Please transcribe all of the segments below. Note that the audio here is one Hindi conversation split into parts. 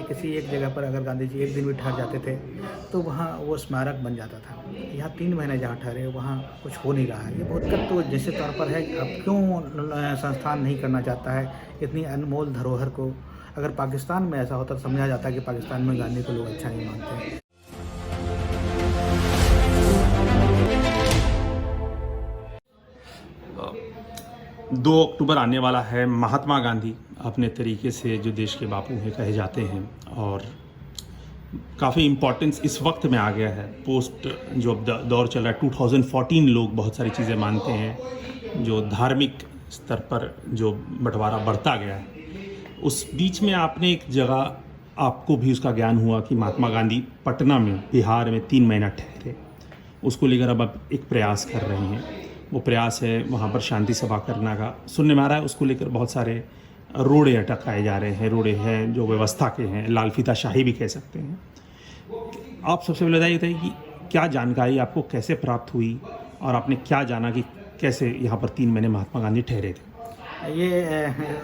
किसी एक जगह पर अगर गांधी जी एक दिन भी ठहर जाते थे तो वहाँ वो स्मारक बन जाता था। यहाँ 3 महीने जहाँ ठहरे वहाँ कुछ हो नहीं रहा है। ये बहुत दिक्कत तो जैसे तौर पर है कि अब क्यों संस्थान नहीं करना चाहता है इतनी अनमोल धरोहर को। अगर पाकिस्तान में ऐसा होता तो समझा जाता है कि पाकिस्तान में गांधी को लोग अच्छा नहीं मानते हैं। 2 अक्टूबर आने वाला है। महात्मा गांधी अपने तरीके से जो देश के बापू हैं कहे जाते हैं और काफ़ी इम्पोर्टेंस इस वक्त में आ गया है। पोस्ट जो अब दौर चल रहा है 2014 लोग बहुत सारी चीज़ें मानते हैं, जो धार्मिक स्तर पर जो बंटवारा बढ़ता गया है। उस बीच में आपने एक जगह आपको भी उसका ज्ञान हुआ कि महात्मा गांधी पटना में बिहार में 3 महीना ठहरे, उसको लेकर अब आप एक प्रयास कर रहे हैं। वो प्रयास है वहाँ पर शांति सभा करने का, सुनने में आ रहा है। उसको लेकर बहुत सारे रोड़े अटकाए जा रहे हैं, रोड़े हैं जो व्यवस्था के हैं, लाल फीताशाही भी कह सकते हैं। आप सबसे पहले बताइए कि क्या जानकारी आपको कैसे प्राप्त हुई और आपने क्या जाना कि कैसे यहाँ पर 3 महीने महात्मा गांधी ठहरे थे? ये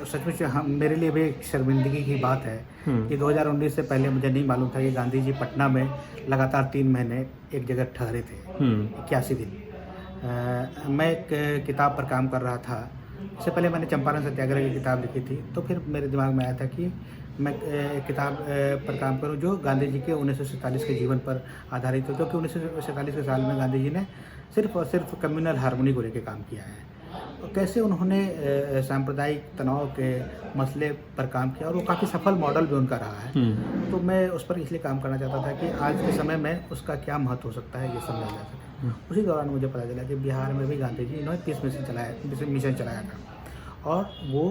सचमुच मेरे लिए भी एक शर्मिंदगी की बात है कि 2019 से पहले मुझे नहीं मालूम था कि गांधी जी पटना में लगातार 3 महीने एक जगह ठहरे थे, 81 दिन। मैं एक किताब पर काम कर रहा था। इससे पहले मैंने चंपारण सत्याग्रह की किताब लिखी थी, तो फिर मेरे दिमाग में आया था कि मैं एक किताब पर काम करूं जो गांधी जी के 1947 के जीवन पर आधारित हो, क्योंकि 1947 के साल में गांधी जी ने सिर्फ और सिर्फ कम्युनल हार्मनी को लेकर काम किया है और कैसे उन्होंने सांप्रदायिक तनाव के मसले पर काम किया और वो काफ़ी सफल मॉडल भी उनका रहा है। तो मैं उस पर इसलिए काम करना चाहता था कि आज के समय में उसका क्या महत्व हो सकता है ये समझा जा सके। उसी दौरान मुझे पता चला कि बिहार में भी गांधी जी इन्होंने पीस मिशन चलाया था और वो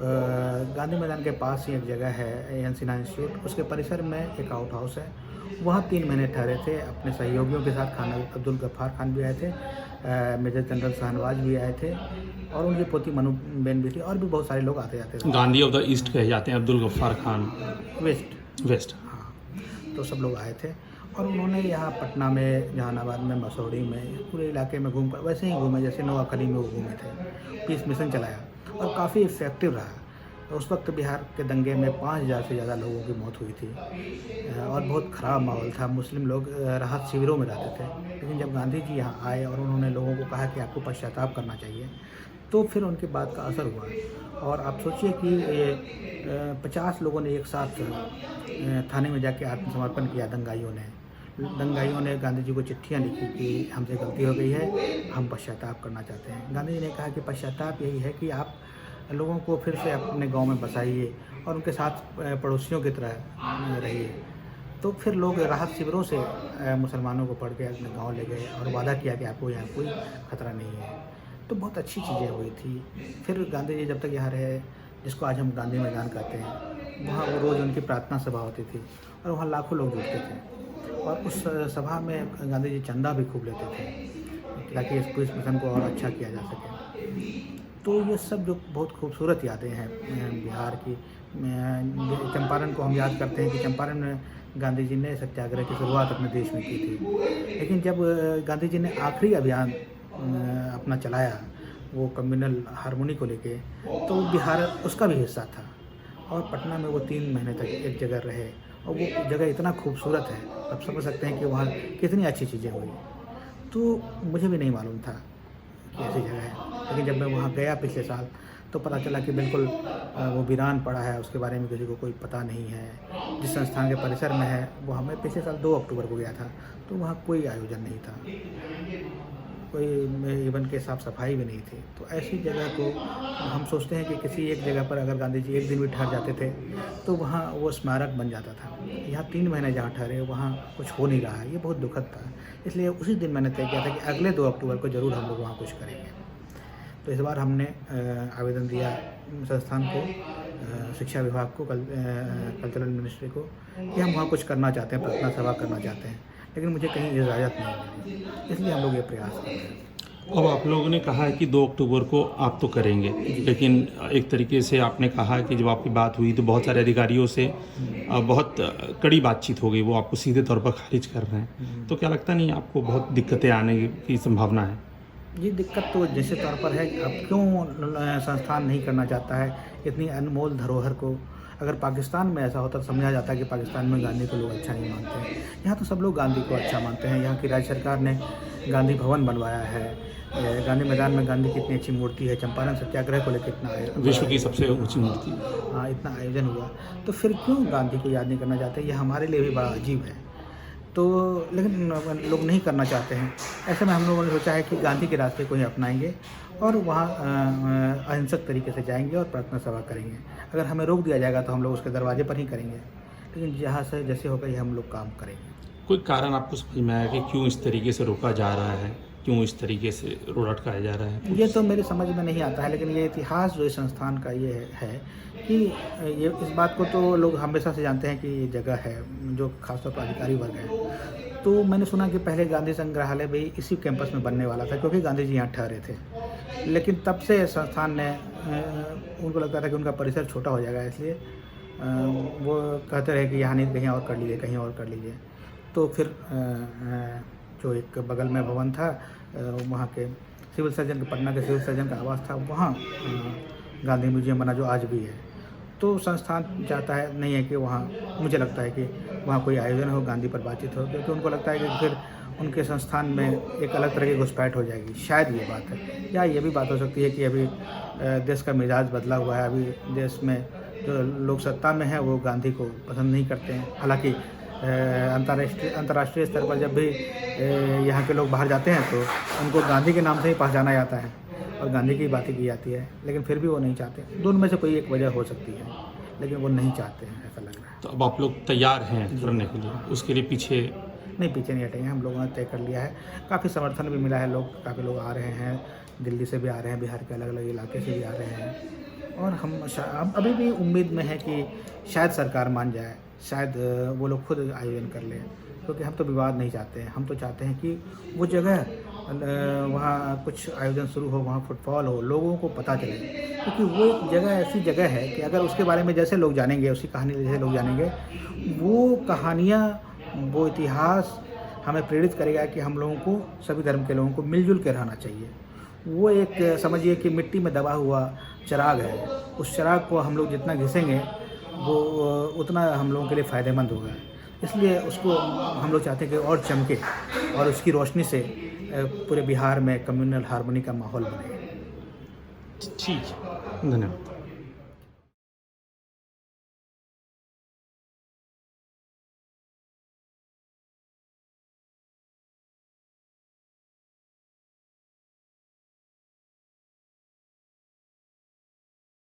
गांधी मैदान के पास ही एक जगह है एनसीना इंस्टीट्यूट, उसके परिसर में एक आउट हाउस है। वहाँ 3 महीने ठहरे थे अपने सहयोगियों के साथ। खान अब्दुल गफ्फार खान भी आए थे, मेजर जनरल शाहनवाज भी आए थे और उनकी पोती मनु बेन भी थी और भी बहुत सारे लोग आते जाते थे। गांधी ऑफ द ईस्ट कहे जाते हैं अब्दुल गफ्फार खान। वेस्ट। हाँ, तो सब लोग आए थे और उन्होंने यहाँ पटना में, जहानाबाद में, मसौड़ी में, पूरे इलाके में घूम कर वैसे ही घूमे जैसे नोआखली में वो घूमे थे। पीस मिशन चलाया और काफ़ी इफ़ेक्टिव रहा। उस वक्त बिहार के दंगे में 5000 से ज़्यादा लोगों की मौत हुई थी और बहुत ख़राब माहौल था। मुस्लिम लोग राहत शिविरों में रहते थे। लेकिन जब गांधी जी यहाँ आए और उन्होंने लोगों को कहा कि आपको पश्चाताप करना चाहिए, तो फिर उनकी बात का असर हुआ। और आप सोचिए कि 50 लोगों ने एक साथ थाने में जाके आत्मसमर्पण किया। दंगाइयों ने गांधी जी को चिट्ठियाँ लिखी कि हमसे गलती हो गई है, हम पश्चाताप करना चाहते हैं। गांधी जी ने कहा कि पश्चाताप यही है कि आप लोगों को फिर से अपने गांव में बसाइए और उनके साथ पड़ोसियों की तरह रहिए। तो फिर लोग राहत शिविरों से मुसलमानों को पढ़ के अपने गांव ले गए और वादा किया कि आपको यहाँ कोई खतरा नहीं है। तो बहुत अच्छी चीज़ें हुई थी। फिर गांधी जी जब तक यहाँ रहे, जिसको आज हम गांधी मैदान कहते हैं, वहाँ वो रोज़ उनकी प्रार्थना सभा होती थी और वहाँ लाखों लोग जुटते थे और उस सभा में गांधी जी चंदा भी खूब लेते थे ताकि इस पुलिस मिशन को और अच्छा किया जा सके। तो ये सब जो बहुत खूबसूरत यादें हैं बिहार की। चंपारण को हम याद करते हैं कि चंपारण में गांधी जी ने सत्याग्रह की शुरुआत अपने देश में की थी। लेकिन जब गांधी जी ने आखिरी अभियान अपना चलाया वो कम्युनल हार्मनी को लेके, तो बिहार उसका भी हिस्सा था और पटना में वो 3 महीने तक एक जगह रहे और वो जगह इतना खूबसूरत है, आप समझ सकते हैं कि वहाँ कितनी अच्छी चीज़ें हुई। तो मुझे भी नहीं मालूम था कि ऐसी जगह है, लेकिन जब मैं वहाँ गया पिछले साल तो पता चला कि बिल्कुल वो वीरान पड़ा है, उसके बारे में किसी को कोई पता नहीं है। जिस संस्थान के परिसर में है वो हमें पिछले साल 2 अक्टूबर को गया था, तो वहाँ कोई आयोजन नहीं था, कोई इवन के साफ सफाई भी नहीं थी। तो ऐसी जगह को हम सोचते हैं कि किसी एक जगह पर अगर गांधी जी एक दिन भी ठहर जाते थे तो वहाँ वो स्मारक बन जाता था। यहाँ 3 महीने जहाँ ठहरे वहाँ कुछ हो नहीं रहा है, ये बहुत दुखद था। इसलिए उसी दिन मैंने तय किया था कि अगले 2 अक्टूबर को ज़रूर हम लोग वहाँ कुछ करेंगे। तो इस बार हमने आवेदन दिया संस्थान को, शिक्षा विभाग को, कल्चरल मिनिस्ट्री को, कि हम वहाँ कुछ करना चाहते हैं, प्रार्थना सभा करना चाहते हैं, लेकिन मुझे कहीं इजाज़त नहीं मिली। इसलिए हम लोग ये प्रयास कर रहे हैं। अब आप लोगों ने कहा है कि 2 अक्टूबर को आप तो करेंगे, लेकिन एक तरीके से आपने कहा कि जब आपकी बात हुई तो बहुत सारे अधिकारियों से बहुत कड़ी बातचीत हो गई, वो आपको सीधे तौर पर खारिज कर रहे हैं। तो क्या लगता नहीं आपको बहुत दिक्कतें आने की संभावना है? ये दिक्कत तो जैसे तौर पर है, अब क्यों संस्थान नहीं करना चाहता है इतनी अनमोल धरोहर को। अगर पाकिस्तान में ऐसा होता तो समझा जाता कि पाकिस्तान में गांधी को लोग अच्छा नहीं मानते हैं। यहाँ तो सब लोग गांधी को अच्छा मानते हैं। यहाँ की राज्य सरकार ने गांधी भवन बनवाया है, गांधी मैदान में गांधी की इतनी अच्छी मूर्ति है, चंपारण सत्याग्रह को लेकर इतना विश्व की सबसे ऊंची मूर्ति। हाँ, इतना आयोजन हुआ, तो फिर क्यों गांधी को याद नहीं करना चाहते? ये हमारे लिए भी बड़ा अजीब है। तो लेकिन लोग नहीं करना चाहते हैं। ऐसे में हम लोगों ने सोचा है कि गांधी के रास्ते को ही अपनाएंगे और वहाँ अहिंसक तरीके से जाएंगे और प्रार्थना सभा करेंगे। अगर हमें रोक दिया जाएगा तो हम लोग उसके दरवाजे पर ही करेंगे, लेकिन जहाँ से जैसे होगा ये हम लोग काम करेंगे। कोई कारण आपको समझ में आया कि क्यों इस तरीके से रोका जा रहा है, क्यों इस तरीके से रोड अटकाया जा रहा है? ये तो मेरे समझ में नहीं आता है, लेकिन ये इतिहास जो इस संस्थान का ये है कि ये इस बात को तो लोग हमेशा से जानते हैं कि ये जगह है जो खासतौर पर अधिकारी वर्ग है। तो मैंने सुना कि पहले गांधी संग्रहालय भी इसी कैंपस में बनने वाला था, क्योंकि गांधी जी यहाँ ठहरे थे। लेकिन तब से संस्थान ने उनको लगता था कि उनका परिसर छोटा हो जाएगा, इसलिए वो कहते रहे कि यहाँ नहीं, कहीं और कर लीजिए, कहीं और कर लीजिए। तो फिर जो एक बगल में भवन था, वहाँ के सिविल सर्जन के, पटना के सिविल सर्जन का आवास था, वहाँ गांधी म्यूजियम बना, जो आज भी है। तो संस्थान चाहता है नहीं है कि वहाँ, मुझे लगता है कि वहाँ कोई आयोजन हो, गांधी पर बातचीत हो, क्योंकि उनको लगता है कि फिर उनके संस्थान में एक अलग तरह की घुसपैठ हो जाएगी। शायद ये बात है, या ये भी बात हो सकती है कि अभी देश का मिजाज बदला हुआ है। अभी देश में जो लोग सत्ता में हैं वो गांधी को पसंद नहीं करते हैं। हालांकि अंतर्राष्ट्रीय स्तर पर जब भी यहाँ के लोग बाहर जाते हैं तो उनको गांधी के नाम से ही पहचाना जाता है और गांधी की बातें की जाती है, लेकिन फिर भी वो नहीं चाहते। दोनों में से कोई एक वजह हो सकती है, लेकिन वो नहीं चाहते हैं, ऐसा लग रहा है। तो अब आप लोग तैयार हैं करने के लिए, उसके लिए पीछे पीछे नहीं हटेंगे। हम लोगों ने तय कर लिया है। काफ़ी समर्थन भी मिला है, काफ़ी लोग आ रहे हैं, दिल्ली से भी आ रहे हैं, बिहार के अलग अलग इलाके से भी आ रहे हैं। और हम अभी भी उम्मीद में है कि शायद सरकार मान जाए, शायद वो लोग खुद आयोजन कर लें, क्योंकि हम तो विवाद नहीं चाहते हैं। हम तो चाहते हैं कि वो जगह, वहाँ कुछ आयोजन शुरू हो, वहाँ फुटफॉल हो, लोगों को पता चले, क्योंकि वो एक जगह ऐसी जगह है कि अगर उसके बारे में जैसे लोग जानेंगे, उसकी कहानी जैसे लोग जानेंगे, वो कहानियाँ, वो इतिहास हमें प्रेरित करेगा कि हम लोगों को, सभी धर्म के लोगों को मिलजुल के रहना चाहिए। वो एक समझिए कि मिट्टी में दबा हुआ चिराग है। उस चिराग को हम लोग जितना घिसेंगे वो उतना हम लोगों के लिए फ़ायदेमंद होगा। इसलिए उसको हम लोग चाहते हैं कि और चमके और उसकी रोशनी से पूरे बिहार में कम्युनल हार्मनी का माहौल बने। ठीक है, धन्यवाद।